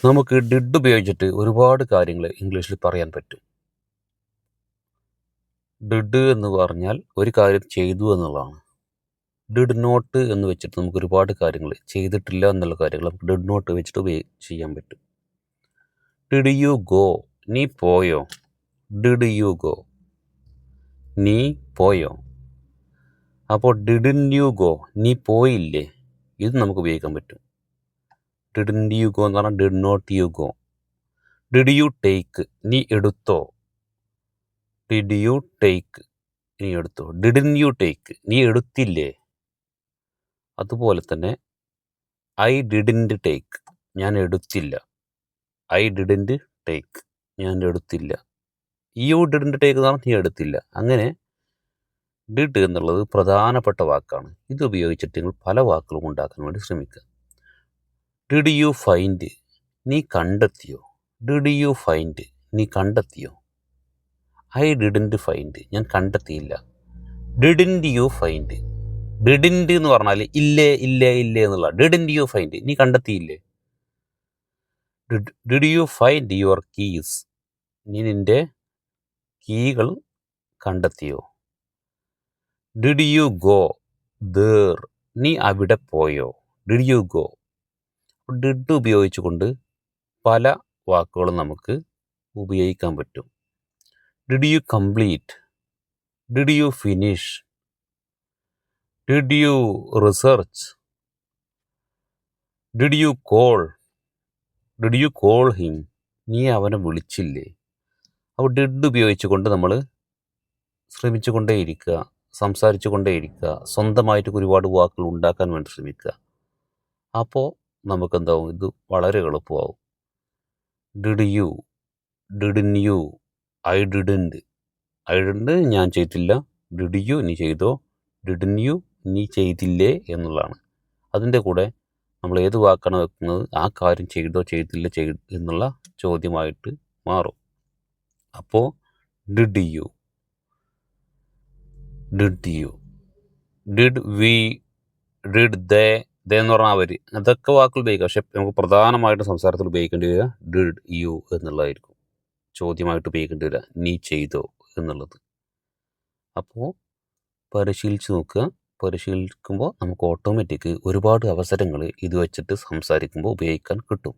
നമുക്ക് ഡിഡ് ഉപയോഗിച്ചിട്ട് ഒരുപാട് കാര്യങ്ങൾ ഇംഗ്ലീഷിൽ പറയാൻ പറ്റും. ഡിഡ് എന്ന് പറഞ്ഞാൽ ഒരു കാര്യം ചെയ്തു എന്നുള്ളതാണ്. ഡിഡ് നോട്ട് എന്ന് വെച്ചിട്ട് നമുക്ക് ഒരുപാട് കാര്യങ്ങൾ ചെയ്തിട്ടില്ല എന്നുള്ള കാര്യങ്ങൾ നമുക്ക് ഡിഡ് നോട്ട് വെച്ചിട്ട് ചെയ്യാൻ പറ്റും. ഡിഡ് യു ഗോ, നീ പോയോ. ഡിഡ് യു ഗോ, നീ പോയോ. അപ്പോൾ ഡിഡിൻ യു ഗോ, നീ പോയില്ലേ, ഇത് നമുക്ക് ഉപയോഗിക്കാൻ പറ്റും. ഡിഡിൻ യു ഗോ എന്ന് പറഞ്ഞാൽ did not you go. Did you take, നീ എടുത്തോ. ഡിഡ് യു ടേക്ക്, നീ എടുത്തോ. ഡിഡിൻ യു ടേക്ക്, നീ എടുത്തില്ലേ. അതുപോലെ തന്നെ ഐ ഡിഡിൻറ്റ് ടേക്ക്, ഞാൻ എടുത്തില്ല. ഐ ഡിഡിൻറ്റ് ടേക്ക്, ഞാൻ എടുത്തില്ല. യു ഡിഡിൻറ്റ് ടേക്ക് എന്ന് പറഞ്ഞാൽ നീ എടുത്തില്ല. അങ്ങനെ ഡിഡ് എന്നുള്ളത് പ്രധാനപ്പെട്ട വാക്കാണ്. ഇത് ഉപയോഗിച്ചിട്ട് നിങ്ങൾ പല വാക്കുകളും ഉണ്ടാക്കാൻ വേണ്ടി ശ്രമിക്കുക. ഡിഡ് യു ഫൈൻഡ്, നീ കണ്ടെത്തിയോ. ഡിഡ് യു ഫൈൻഡ്, നീ കണ്ടെത്തിയോ. ഐ ഡിഡിൻറ്റ് ഫൈൻഡ്, ഞാൻ കണ്ടെത്തിയില്ല. ഡിഡിൻറ്റ് യു ഫൈൻഡ്, ഡിഡിൻറ്റ് എന്ന് പറഞ്ഞാൽ ഇല്ലേ ഇല്ലേ ഇല്ലേ എന്നുള്ള. ഡിഡിൻറ്റ് യു ഫൈൻഡ്, നീ കണ്ടെത്തിയില്ലേ. Did you find your keys, നീ നിൻ്റെ കീകൾ കണ്ടെത്തിയോ. ഡിഡ് യു ഗോ ദേർ, നീ അവിടെ പോയോ. Did you go. ഡിഡ് ഉപയോഗിച്ചുകൊണ്ട് പല വാക്കുകളും നമുക്ക് ഉപയോഗിക്കാൻ പറ്റും. Did you complete, did you finish, did you research, did you call, did you call him, നീ അവനെ വിളിച്ചില്ലേ. അപ്പോൾ ഡിഡ് ഉപയോഗിച്ചുകൊണ്ട് നമ്മൾ ശ്രമിച്ചു കൊണ്ടേയിരിക്കുക, സംസാരിച്ചു കൊണ്ടേയിരിക്കുക, സ്വന്തമായിട്ട് ഒരുപാട് വാക്കുകൾ ഉണ്ടാക്കാൻ വേണ്ടി ശ്രമിക്കുക. അപ്പോൾ നമുക്കെന്താവും, ഇത് വളരെ എളുപ്പമാവും. Did you, didn't you, I didn't, I didn't ഞാൻ ചെയ്തില്ല. ഡിഡ് യു, നീ ചെയ്തോ. ഡിഡിൻ യു, നീ ചെയ്തില്ലേ എന്നുള്ളതാണ്. അതിൻ്റെ കൂടെ നമ്മൾ ഏത് വാക്കാണ് വെക്കുന്നത് ആ കാര്യം ചെയ്തോ ചെയ്തില്ല എന്നുള്ള ചോദ്യമായിട്ട് മാറും. അപ്പോൾ did you, did you, did V, did they എന്ന് പറഞ്ഞാൽ അവർ, അതൊക്കെ വാക്കുകൾ ഉപയോഗിക്കാം. പക്ഷെ നമുക്ക് പ്രധാനമായിട്ടും സംസാരത്തിൽ ഉപയോഗിക്കേണ്ടി വരിക ഡിഡ് യു എന്നുള്ളതായിരിക്കും. ചോദ്യമായിട്ട് ഉപയോഗിക്കേണ്ടി വരിക നീ ചെയ്തോ എന്നുള്ളത്. അപ്പോൾ പരിശീലിച്ച് നോക്കുക. പരിശീലിക്കുമ്പോൾ നമുക്ക് ഓട്ടോമാറ്റിക് ഒരുപാട് അവസരങ്ങൾ ഇത് വെച്ചിട്ട് സംസാരിക്കുമ്പോൾ ഉപയോഗിക്കാൻ കിട്ടും.